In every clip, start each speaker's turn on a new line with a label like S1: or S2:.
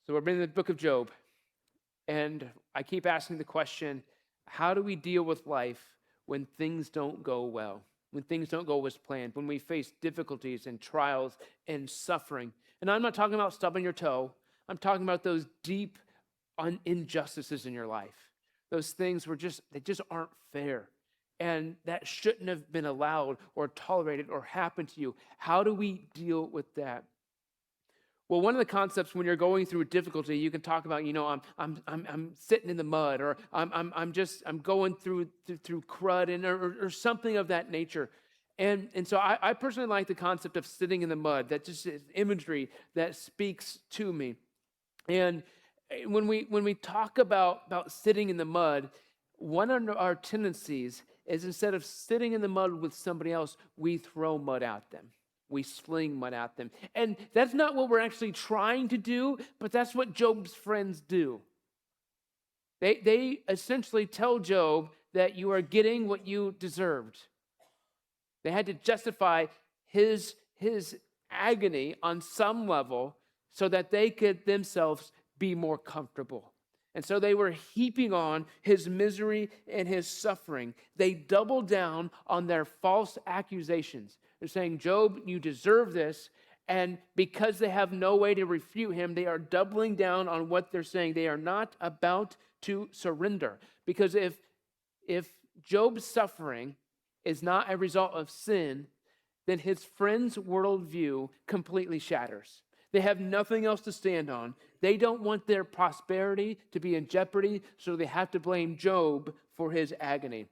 S1: So we're in the book of Job, and I keep asking the question, how do we deal with life when things don't go well, when things don't go as planned, when we face difficulties and trials and suffering? And I'm not talking about stubbing your toe. I'm talking about those deep injustices in your life, those things where they just aren't fair, and that shouldn't have been allowed or tolerated or happened to you. How do we deal with that? Well, one of the concepts when you're going through a difficulty, you can talk about, I'm sitting in the mud, or I'm going through crud, and or something of that nature. And so I personally like the concept of sitting in the mud. That just is imagery that speaks to me. And when we talk about sitting in the mud, one of our tendencies is, instead of sitting in the mud with somebody else, we throw mud at them. We sling mud at them. And that's not what we're actually trying to do, but that's what Job's friends do. They essentially tell Job that you are getting what you deserved. They had to justify his agony on some level so that they could themselves be more comfortable. And so they were heaping on his misery and his suffering. They doubled down on their false accusations. They're saying, Job, you deserve this. And because they have no way to refute him, they are doubling down on what they're saying. They are not about to surrender. Because if Job's suffering is not a result of sin, then his friend's worldview completely shatters. They have nothing else to stand on. They don't want their prosperity to be in jeopardy, so they have to blame Job for his agony.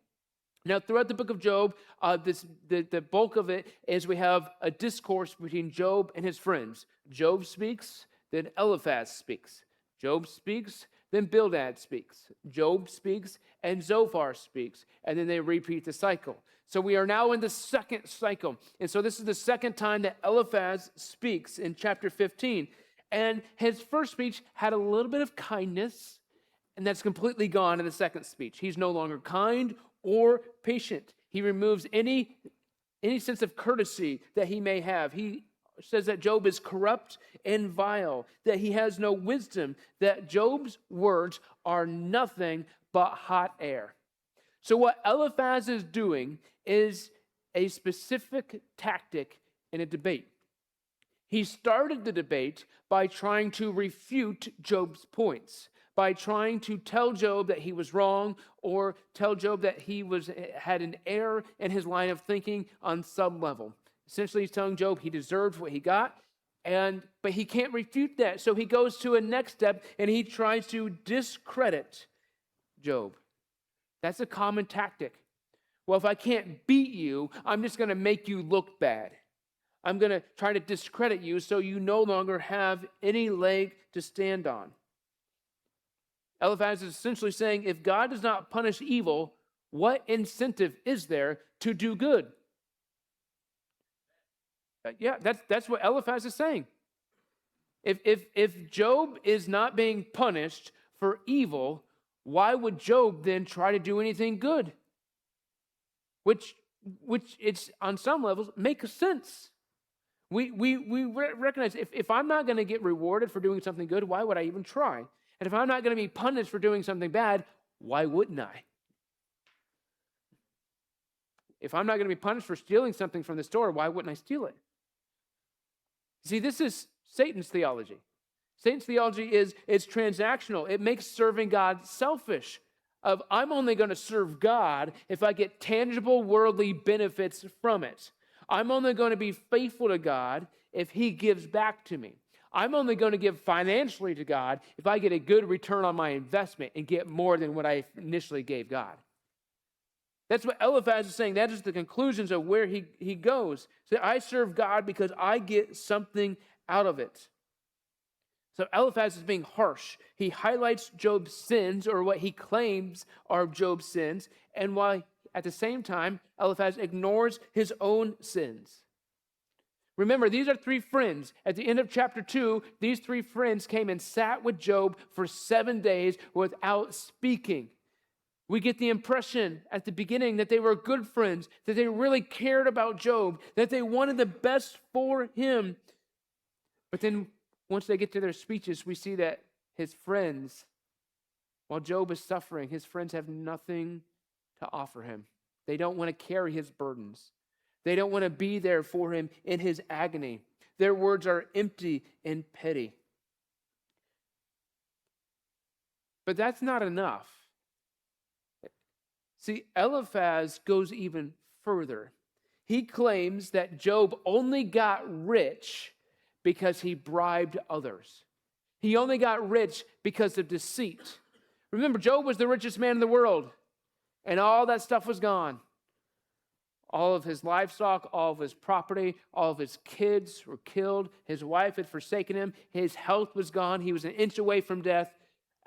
S1: Now, throughout the book of Job, the bulk of it is we have a discourse between Job and his friends. Job speaks, then Eliphaz speaks. Job speaks, then Bildad speaks. Job speaks, and Zophar speaks. And then they repeat the cycle. So we are now in the second cycle. And so this is the second time that Eliphaz speaks in chapter 15. And his first speech had a little bit of kindness, and that's completely gone in the second speech. He's no longer kind or patient. He removes any sense of courtesy that he may have. He says that Job is corrupt and vile, that he has no wisdom, that Job's words are nothing but hot air. So what Eliphaz is doing is a specific tactic in a debate. He started the debate by trying to refute Job's points, by trying to tell Job that he was wrong, or tell Job that he had an error in his line of thinking on some level. Essentially, he's telling Job he deserved what he got, but he can't refute that. So he goes to a next step, and he tries to discredit Job. That's a common tactic. Well, if I can't beat you, I'm just going to make you look bad. I'm going to try to discredit you so you no longer have any leg to stand on. Eliphaz is essentially saying, if God does not punish evil, what incentive is there to do good? Yeah, that's what Eliphaz is saying. If Job is not being punished for evil, why would Job then try to do anything good? Which it's on some levels makes sense. We recognize if I'm not going to get rewarded for doing something good, why would I even try? And if I'm not going to be punished for doing something bad, why wouldn't I? If I'm not going to be punished for stealing something from the store, why wouldn't I steal it? See, this is Satan's theology. Satan's theology is transactional. It makes serving God selfish. I'm only going to serve God if I get tangible worldly benefits from it. I'm only going to be faithful to God if He gives back to me. I'm only going to give financially to God if I get a good return on my investment and get more than what I initially gave God. That's what Eliphaz is saying. That is the conclusions of where he goes. So I serve God because I get something out of it. So Eliphaz is being harsh. He highlights Job's sins, or what he claims are Job's sins, and while at the same time, Eliphaz ignores his own sins. Remember, these are three friends. At the end of chapter 2, these three friends came and sat with Job for 7 days without speaking. We get the impression at the beginning that they were good friends, that they really cared about Job, that they wanted the best for him. But then once they get to their speeches, we see that his friends, while Job is suffering, his friends have nothing to offer him. They don't want to carry his burdens. They don't want to be there for him in his agony. Their words are empty and petty. But that's not enough. See, Eliphaz goes even further. He claims that Job only got rich because he bribed others. He only got rich because of deceit. Remember, Job was the richest man in the world, and all that stuff was gone. All of his livestock, all of his property, all of his kids were killed. His wife had forsaken him. His health was gone. He was an inch away from death.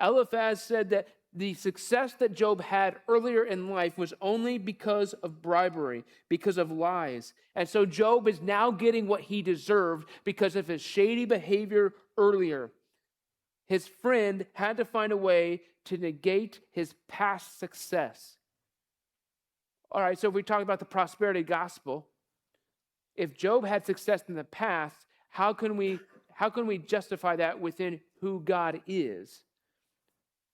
S1: Eliphaz said that the success that Job had earlier in life was only because of bribery, because of lies. And so Job is now getting what he deserved because of his shady behavior earlier. His friend had to find a way to negate his past success. All right, so if we talk about the prosperity gospel, if Job had success in the past, how can we justify that within who God is?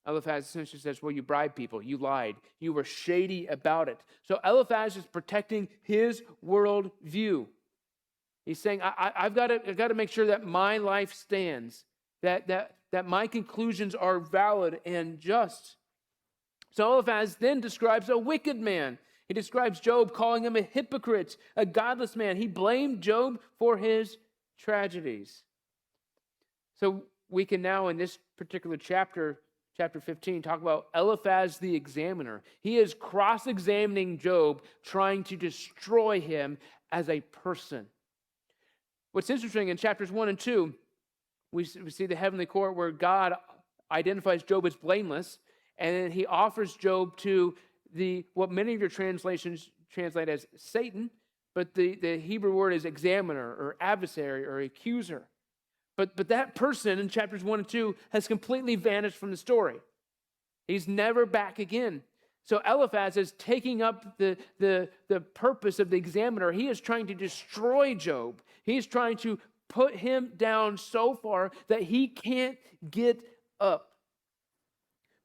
S1: Eliphaz essentially says, well, you bribed people, you lied, you were shady about it. So Eliphaz is protecting his world view. He's saying, I've got to make sure that my life stands, that my conclusions are valid and just. So Eliphaz then describes a wicked man. He describes Job, calling him a hypocrite, a godless man. He blamed Job for his tragedies. So we can now, in this particular chapter 15, talk about Eliphaz the examiner. He is cross-examining Job, trying to destroy him as a person. What's interesting, in chapters 1 and 2, we see the heavenly court where God identifies Job as blameless, and then he offers Job to what many of your translations translate as Satan, but the Hebrew word is examiner or adversary or accuser. But that person in chapters 1 and 2 has completely vanished from the story. He's never back again. So Eliphaz is taking up the purpose of the examiner. He is trying to destroy Job. He is trying to put him down so far that he can't get up.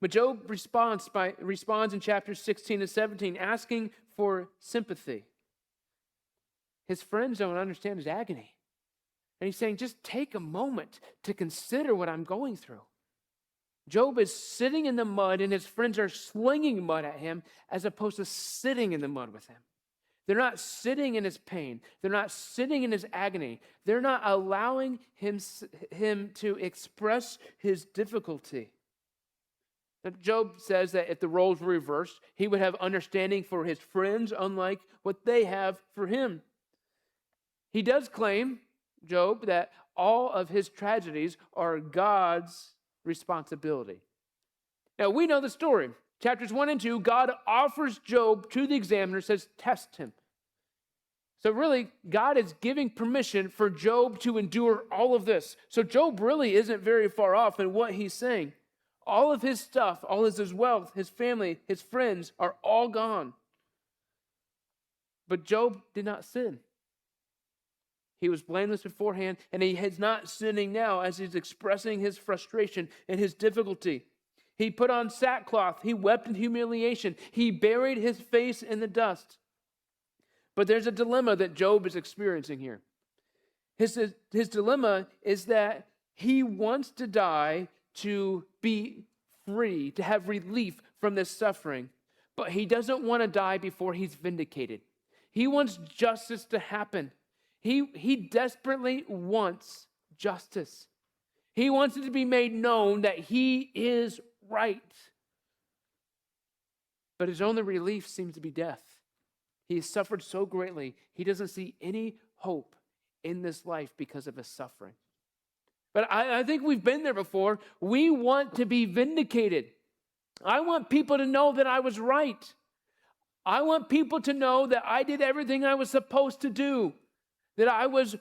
S1: But Job responds in chapters 16 and 17, asking for sympathy. His friends don't understand his agony. And he's saying, just take a moment to consider what I'm going through. Job is sitting in the mud, and his friends are slinging mud at him as opposed to sitting in the mud with him. They're not sitting in his pain. They're not sitting in his agony. They're not allowing him to express his difficulty. Job says that if the roles were reversed, he would have understanding for his friends, unlike what they have for him. He does claim, Job, that all of his tragedies are God's responsibility. Now, we know the story. Chapters 1 and 2, God offers Job to the examiner, says, test him. So really, God is giving permission for Job to endure all of this. So Job really isn't very far off in what he's saying. All of his stuff, all of his wealth, his family, his friends are all gone. But Job did not sin. He was blameless beforehand, and he is not sinning now as he's expressing his frustration and his difficulty. He put on sackcloth. He wept in humiliation. He buried his face in the dust. But there's a dilemma that Job is experiencing here. His dilemma is that he wants to die to be free, to have relief from this suffering, but he doesn't want to die before he's vindicated. He wants justice to happen. He desperately wants justice. He wants it to be made known that he is right. But his only relief seems to be death. He has suffered so greatly, he doesn't see any hope in this life because of his suffering. But I think we've been there before. We want to be vindicated. I want people to know that I was right. I want people to know that I did everything I was supposed to do, that I was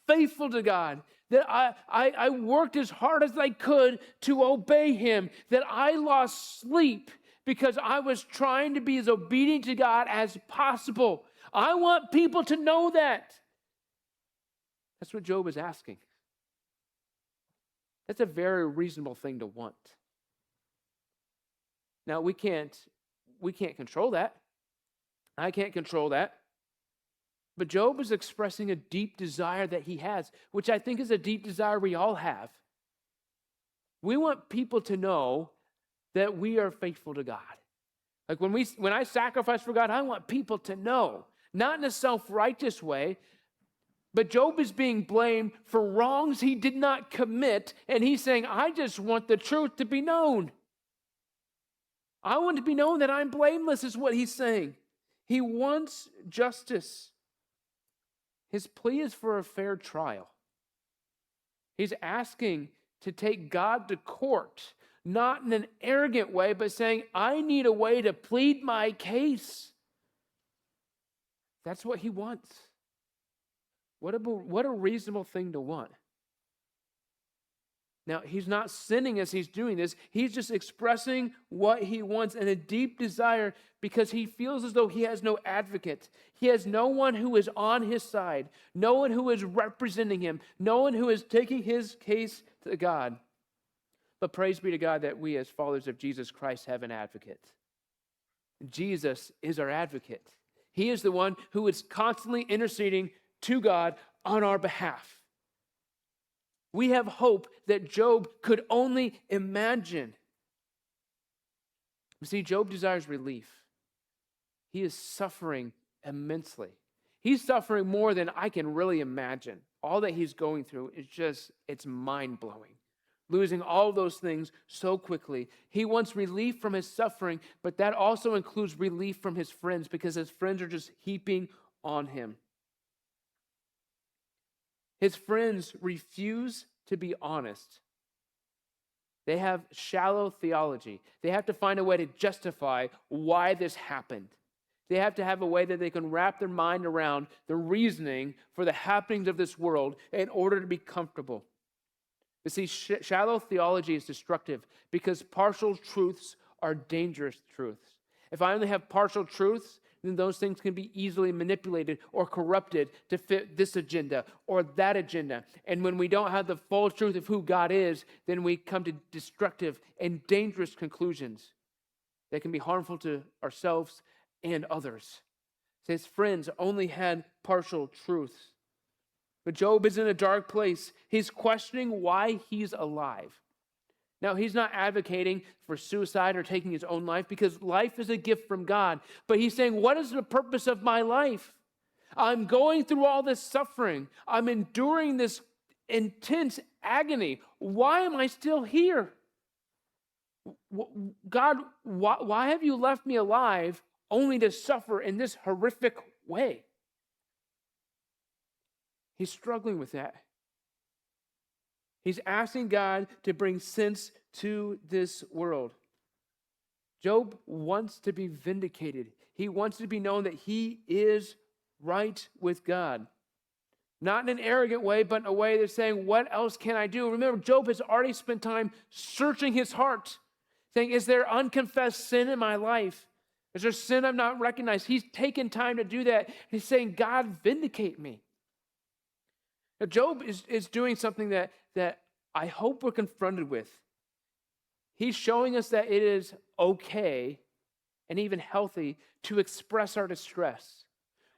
S1: faithful to God, that I worked as hard as I could to obey him, that I lost sleep because I was trying to be as obedient to God as possible. I want people to know that. That's what Job is asking. That's a very reasonable thing to want. Now, we can't control that. I can't control that. But Job is expressing a deep desire that he has, which I think is a deep desire we all have. We want people to know that we are faithful to God. Like when I sacrifice for God, I want people to know, not in a self-righteous way, but Job is being blamed for wrongs he did not commit, and he's saying, I just want the truth to be known. I want to be known that I'm blameless, is what he's saying. He wants justice. His plea is for a fair trial. He's asking to take God to court, not in an arrogant way, but saying, I need a way to plead my case. That's what he wants. What a reasonable thing to want. Now, he's not sinning as he's doing this. He's just expressing what he wants and a deep desire because he feels as though he has no advocate. He has no one who is on his side, no one who is representing him, no one who is taking his case to God. But praise be to God that we as followers of Jesus Christ have an advocate. Jesus is our advocate. He is the one who is constantly interceding to God on our behalf. We have hope that Job could only imagine. You see, Job desires relief. He is suffering immensely. He's suffering more than I can really imagine. All that he's going through is it's mind-blowing. Losing all those things so quickly. He wants relief from his suffering, but that also includes relief from his friends because his friends are just heaping on him. His friends refuse to be honest. They have shallow theology. They have to find a way to justify why this happened. They have to have a way that they can wrap their mind around the reasoning for the happenings of this world in order to be comfortable. You see, shallow theology is destructive because partial truths are dangerous truths. If I only have partial truths, then those things can be easily manipulated or corrupted to fit this agenda or that agenda. And when we don't have the full truth of who God is, then we come to destructive and dangerous conclusions that can be harmful to ourselves and others. So his friends only had partial truths. But Job is in a dark place. He's questioning why he's alive. Now, he's not advocating for suicide or taking his own life because life is a gift from God. But he's saying, what is the purpose of my life? I'm going through all this suffering. I'm enduring this intense agony. Why am I still here? God, why have you left me alive only to suffer in this horrific way? He's struggling with that. He's asking God to bring sense to this world. Job wants to be vindicated. He wants to be known that he is right with God. Not in an arrogant way, but in a way that's saying, what else can I do? Remember, Job has already spent time searching his heart, saying, is there unconfessed sin in my life? Is there sin I've not recognized? He's taken time to do that. He's saying, God, vindicate me. Now, Job is doing something that I hope we're confronted with. He's showing us that it is okay and even healthy to express our distress.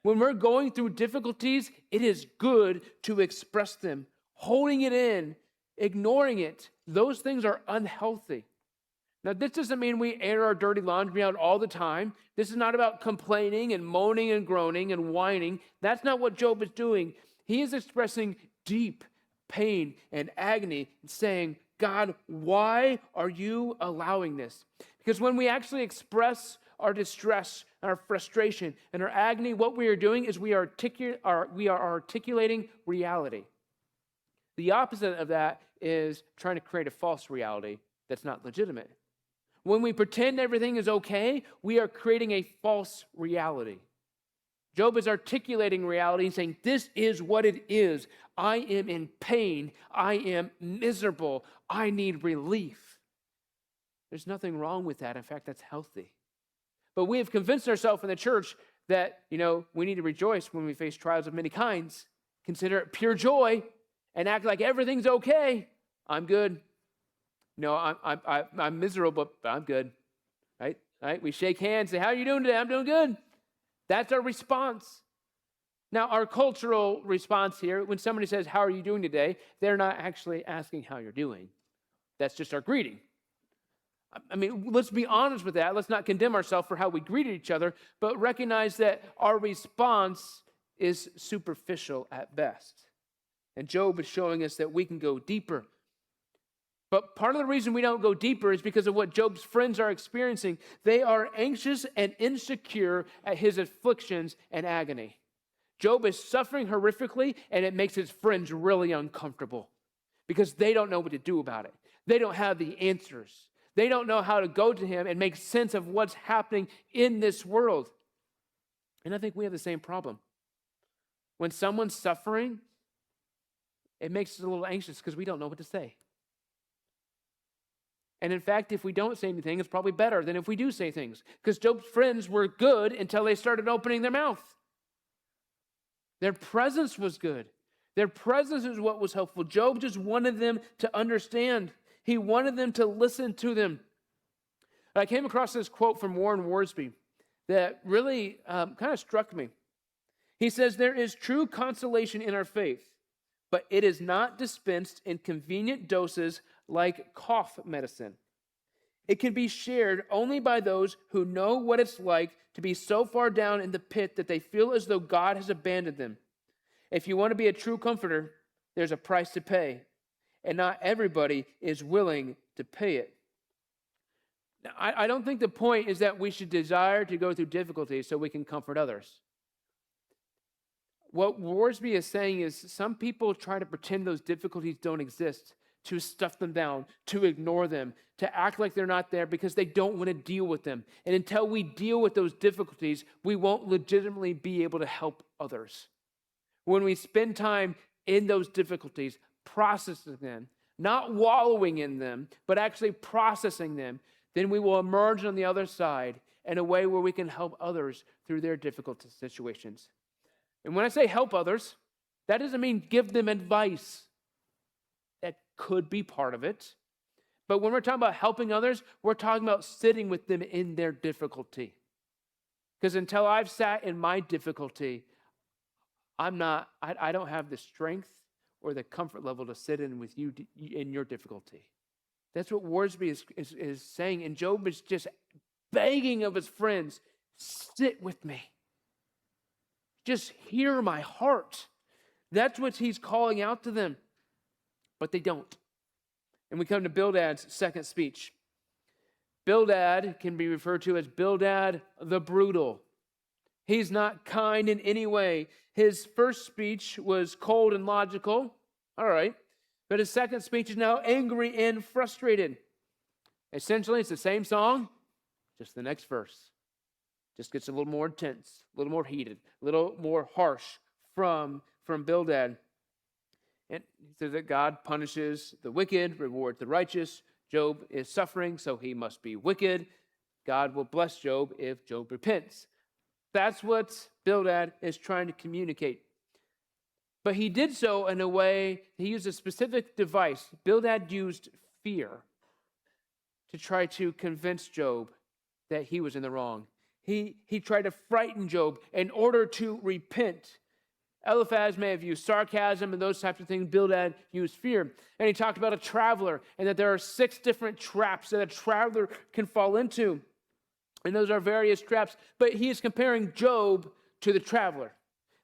S1: When we're going through difficulties, it is good to express them. Holding it in, ignoring it, those things are unhealthy. Now, this doesn't mean we air our dirty laundry out all the time. This is not about complaining and moaning and groaning and whining. That's not what Job is doing. He is expressing deep pain and agony and saying, God, why are you allowing this? Because when we actually express our distress, our frustration, and our agony, what we are doing is we are articulating reality. The opposite of that is trying to create a false reality that's not legitimate. When we pretend everything is okay, we are creating a false reality. Job is articulating reality and saying, this is what it is. I am in pain. I am miserable. I need relief. There's nothing wrong with that. In fact, that's healthy. But we have convinced ourselves in the church that, we need to rejoice when we face trials of many kinds. Consider it pure joy and act like everything's okay. I'm good. No, I'm miserable, but I'm good. Right? Right? We shake hands, say, how are you doing today? I'm doing good. That's our response. Now, our cultural response here, when somebody says, how are you doing today? They're not actually asking how you're doing. That's just our greeting. I mean, let's be honest with that. Let's not condemn ourselves for how we greeted each other, but recognize that our response is superficial at best. And Job is showing us that we can go deeper. But part of the reason we don't go deeper is because of what Job's friends are experiencing. They are anxious and insecure at his afflictions and agony. Job is suffering horrifically, and it makes his friends really uncomfortable because they don't know what to do about it. They don't have the answers. They don't know how to go to him and make sense of what's happening in this world. And I think we have the same problem. When someone's suffering, it makes us a little anxious because we don't know what to say. And in fact, if we don't say anything, it's probably better than if we do say things. Because Job's friends were good until they started opening their mouth. Their presence was good. Their presence is what was helpful. Job just wanted them to understand. He wanted them to listen to them. I came across this quote from Warren Worsby that really kind of struck me. He says, there is true consolation in our faith, but it is not dispensed in convenient doses like cough medicine. It can be shared only by those who know what it's like to be so far down in the pit that they feel as though God has abandoned them. If you want to be a true comforter, there's a price to pay, and not everybody is willing to pay it. Now, I don't think the point is that we should desire to go through difficulties so we can comfort others. What Worsby is saying is some people try to pretend those difficulties don't exist, to stuff them down, to ignore them, to act like they're not there because they don't want to deal with them. And until we deal with those difficulties, we won't legitimately be able to help others. When we spend time in those difficulties, processing them, not wallowing in them, but actually processing them, then we will emerge on the other side in a way where we can help others through their difficult situations. And when I say help others, that doesn't mean give them advice. That could be part of it. But when we're talking about helping others, we're talking about sitting with them in their difficulty. Because until I've sat in my difficulty, I don't have the strength or the comfort level to sit in with you in your difficulty. That's what Worsby is saying. And Job is just begging of his friends, sit with me. Just hear my heart. That's what he's calling out to them. But they don't. And we come to Bildad's second speech. Bildad can be referred to as Bildad the brutal. He's not kind in any way. His first speech was cold and logical. All right. But his second speech is now angry and frustrated. Essentially, it's the same song, just the next verse. Just gets a little more intense, a little more heated, a little more harsh from Bildad. And he says that God punishes the wicked, rewards the righteous. Job is suffering, so he must be wicked. God will bless Job if Job repents. That's what Bildad is trying to communicate. But he did so in a way, he used a specific device. Bildad used fear to try to convince Job that he was in the wrong. He tried to frighten Job in order to repent. Eliphaz may have used sarcasm and those types of things. Bildad used fear. And he talked about a traveler and that there are 6 different traps that a traveler can fall into. And those are various traps. But he is comparing Job to the traveler.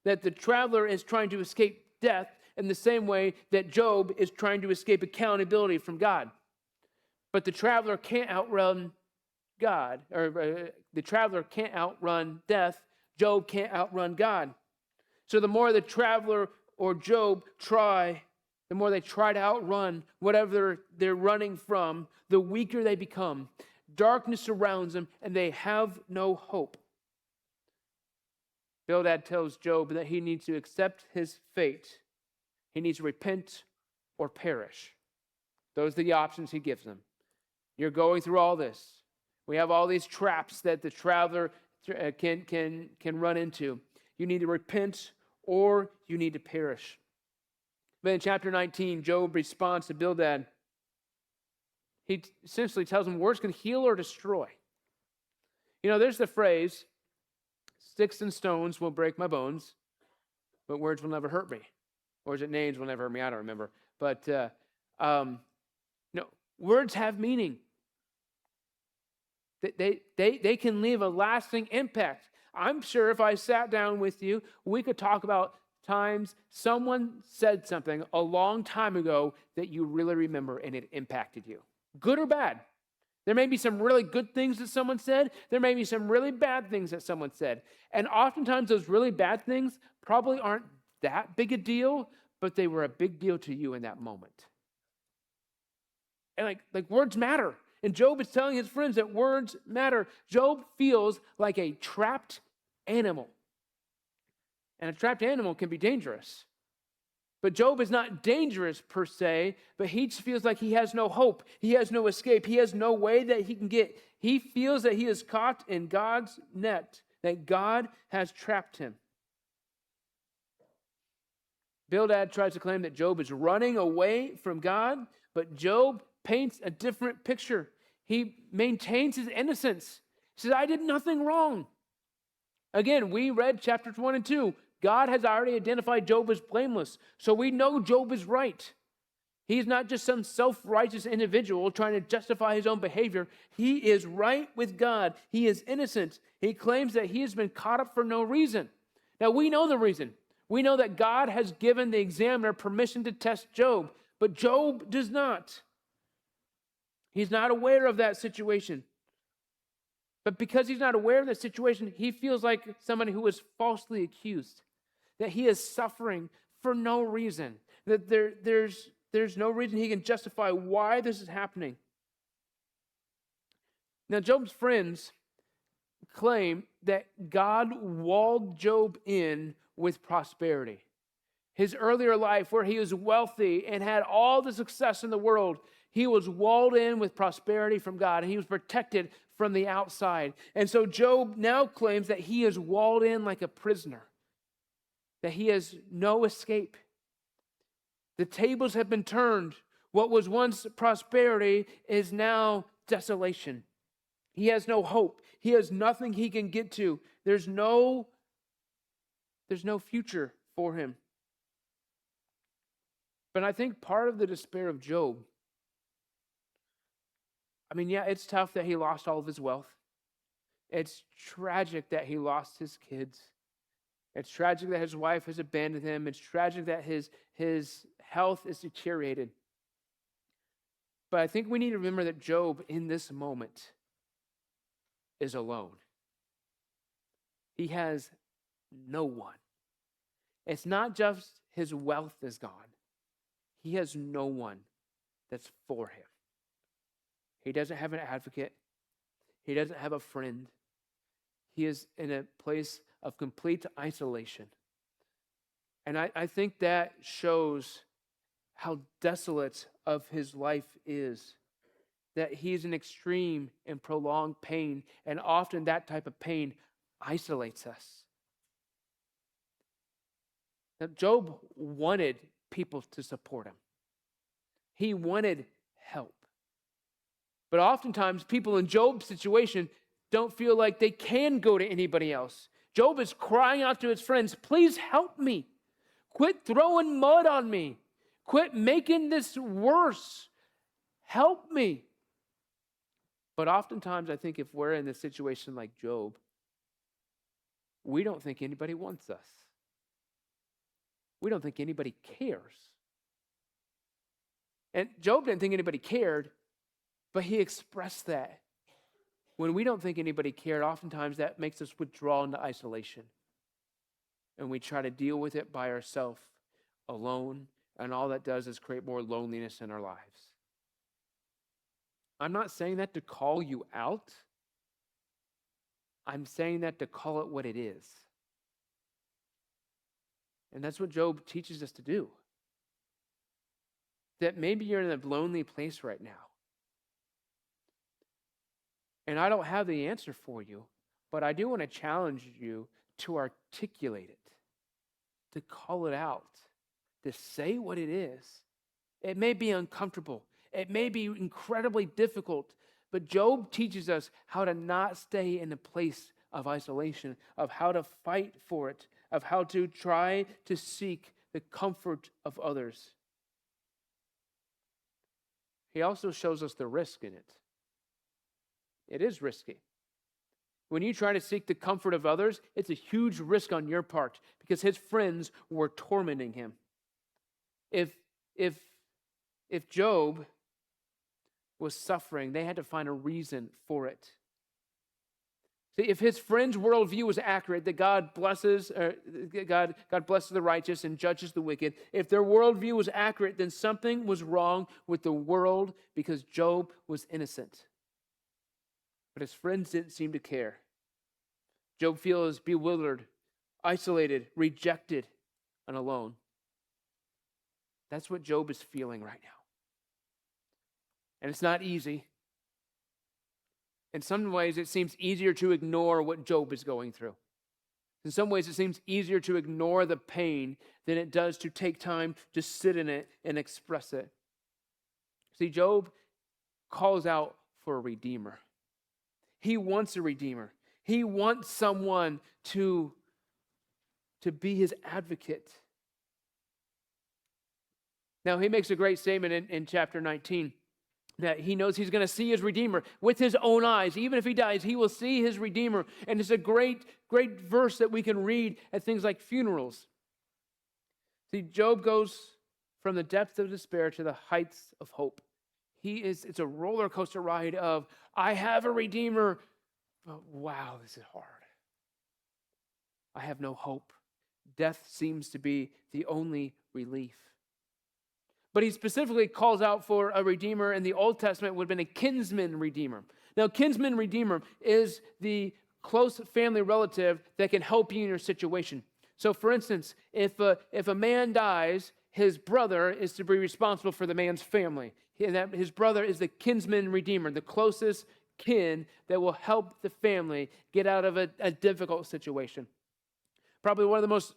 S1: That the traveler is trying to escape death in the same way that Job is trying to escape accountability from God. But the traveler can't outrun God, or the traveler can't outrun death. Job can't outrun God. So the more the traveler or Job try, the more they try to outrun whatever they're running from, the weaker they become. Darkness surrounds them, and they have no hope. Bildad tells Job that he needs to accept his fate. He needs to repent or perish. Those are the options he gives them. You're going through all this. We have all these traps that the traveler can run into. You need to repent or you need to perish. But in chapter 19, Job responds to Bildad He essentially tells him words can heal or destroy. You know, there's the phrase, sticks and stones will break my bones, but words will never hurt me. Or is it names will never hurt me? I don't remember. But, words have meaning. They can leave a lasting impact. I'm sure if I sat down with you, we could talk about times someone said something a long time ago that you really remember and it impacted you. Good or bad. There may be some really good things that someone said. There may be some really bad things that someone said. And oftentimes those really bad things probably aren't that big a deal, but they were a big deal to you in that moment. And like words matter. And Job is telling his friends that words matter. Job feels like a trapped animal. And a trapped animal can be dangerous. But Job is not dangerous per se, but he just feels like he has no hope. He has no escape. He has no way that he can get. He feels that he is caught in God's net, that God has trapped him. Bildad tries to claim that Job is running away from God, but Job paints a different picture. He maintains his innocence. He says, I did nothing wrong. Again, we read chapters 1 and 2. God has already identified Job as blameless, so we know Job is right. He's not just some self-righteous individual trying to justify his own behavior. He is right with God. He is innocent. He claims that he has been caught up for no reason. Now, we know the reason. We know that God has given the examiner permission to test Job, but Job does not. He's not aware of that situation. But because he's not aware of that situation, he feels like somebody who is falsely accused, that he is suffering for no reason, that there's no reason he can justify why this is happening. Now, Job's friends claim that God walled Job in with prosperity. His earlier life, where he was wealthy and had all the success in the world, he was walled in with prosperity from God, and he was protected from the outside. And so Job now claims that he is walled in like a prisoner, that he has no escape. The tables have been turned. What was once prosperity is now desolation. He has no hope. He has nothing he can get to. There's no future for him. But I think part of the despair of Job, it's tough that he lost all of his wealth. It's tragic that he lost his kids. It's tragic that his wife has abandoned him. It's tragic that his health is deteriorated. But I think we need to remember that Job, in this moment, is alone. He has no one. It's not just his wealth is gone. He has no one that's for him. He doesn't have an advocate. He doesn't have a friend. He is in a place of complete isolation. And I think that shows how desolate of his life is, that he's in extreme and prolonged pain, and often that type of pain isolates us. Now, Job wanted people to support him. He wanted help. But oftentimes, people in Job's situation don't feel like they can go to anybody else. Job is crying out to his friends, please help me. Quit throwing mud on me. Quit making this worse. Help me. But oftentimes, I think if we're in a situation like Job, we don't think anybody wants us. We don't think anybody cares. And Job didn't think anybody cared, but he expressed that. When we don't think anybody cared, oftentimes that makes us withdraw into isolation. And we try to deal with it by ourselves, alone, and all that does is create more loneliness in our lives. I'm not saying that to call you out. I'm saying that to call it what it is. And that's what Job teaches us to do. That maybe you're in a lonely place right now. And I don't have the answer for you, but I do want to challenge you to articulate it, to call it out, to say what it is. It may be uncomfortable. It may be incredibly difficult, but Job teaches us how to not stay in a place of isolation, of how to fight for it, of how to try to seek the comfort of others. He also shows us the risk in it. It is risky. When you try to seek the comfort of others, it's a huge risk on your part because his friends were tormenting him. If Job was suffering, they had to find a reason for it. See, if his friend's worldview was accurate, that God blesses the righteous and judges the wicked, if their worldview was accurate, then something was wrong with the world because Job was innocent. But his friends didn't seem to care. Job feels bewildered, isolated, rejected, and alone. That's what Job is feeling right now. And it's not easy. In some ways, it seems easier to ignore what Job is going through. In some ways, it seems easier to ignore the pain than it does to take time to sit in it and express it. See, Job calls out for a redeemer. He wants a redeemer. He wants someone to be his advocate. Now, he makes a great statement in chapter 19 that he knows he's going to see his redeemer with his own eyes. Even if he dies, he will see his redeemer. And it's a great, great verse that we can read at things like funerals. See, Job goes from the depths of despair to the heights of hope. It's a roller coaster ride of, I have a redeemer, but wow, this is hard. I have no hope. Death seems to be the only relief. But he specifically calls out for a redeemer in the Old Testament would have been a kinsman redeemer. Now, kinsman redeemer is the close family relative that can help you in your situation. So, for instance, if a man dies, his brother is to be responsible for the man's family. His brother is the kinsman redeemer, the closest kin that will help the family get out of a difficult situation. Probably one of the most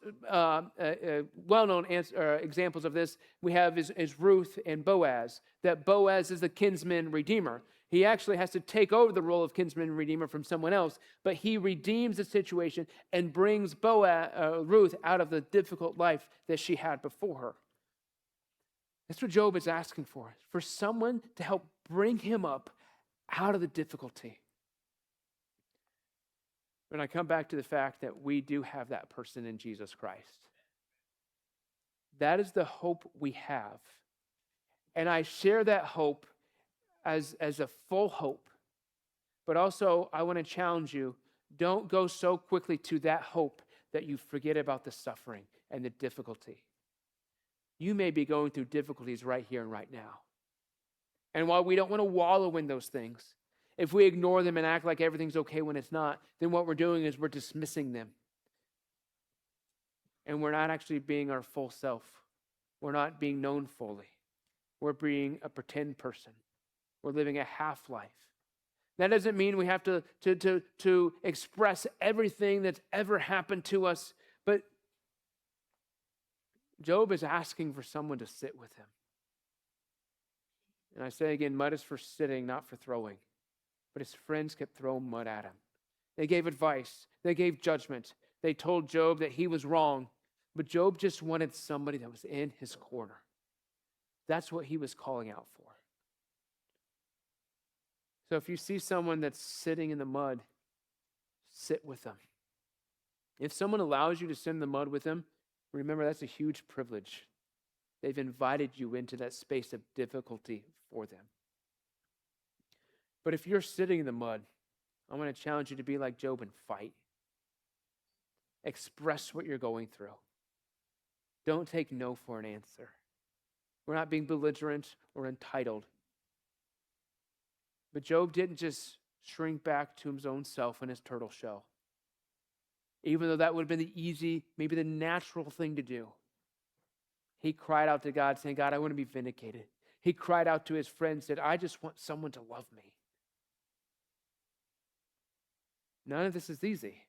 S1: well-known examples of this we have is Ruth and Boaz, that Boaz is the kinsman redeemer. He actually has to take over the role of kinsman redeemer from someone else, but he redeems the situation and brings Ruth out of the difficult life that she had before her. That's what Job is asking for someone to help bring him up out of the difficulty. And I come back to the fact that we do have that person in Jesus Christ. That is the hope we have. And I share that hope as a full hope. But also, I want to challenge you, don't go so quickly to that hope that you forget about the suffering and the difficulty. You may be going through difficulties right here and right now. And while we don't want to wallow in those things, if we ignore them and act like everything's okay when it's not, then what we're doing is we're dismissing them. And we're not actually being our full self. We're not being known fully. We're being a pretend person. We're living a half life. That doesn't mean we have to express everything that's ever happened to us, but Job is asking for someone to sit with him. And I say again, mud is for sitting, not for throwing. But his friends kept throwing mud at him. They gave advice. They gave judgment. They told Job that he was wrong. But Job just wanted somebody that was in his corner. That's what he was calling out for. So if you see someone that's sitting in the mud, sit with them. If someone allows you to sit in the mud with them, remember that's a huge privilege. They've invited you into that space of difficulty for them. But if you're sitting in the mud, I want to challenge you to be like Job and fight. Express what you're going through. Don't take no for an answer. We're not being belligerent or entitled. But Job didn't just shrink back to his own self in his turtle shell. Even though that would have been the easy, maybe the natural thing to do. He cried out to God saying, God, I want to be vindicated. He cried out to his friend, said, I just want someone to love me. None of this is easy.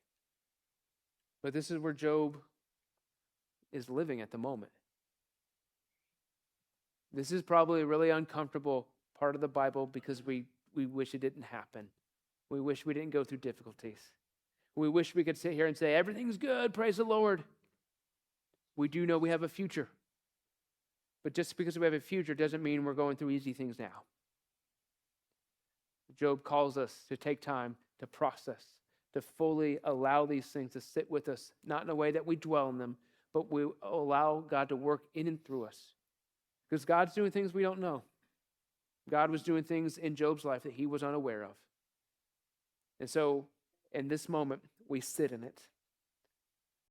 S1: But this is where Job is living at the moment. This is probably a really uncomfortable part of the Bible because we wish it didn't happen. We wish we didn't go through difficulties. We wish we could sit here and say, everything's good, praise the Lord. We do know we have a future. But just because we have a future doesn't mean we're going through easy things now. Job calls us to take time to process, to fully allow these things to sit with us, not in a way that we dwell in them, but we allow God to work in and through us. Because God's doing things we don't know. God was doing things in Job's life that he was unaware of. And so, in this moment, we sit in it.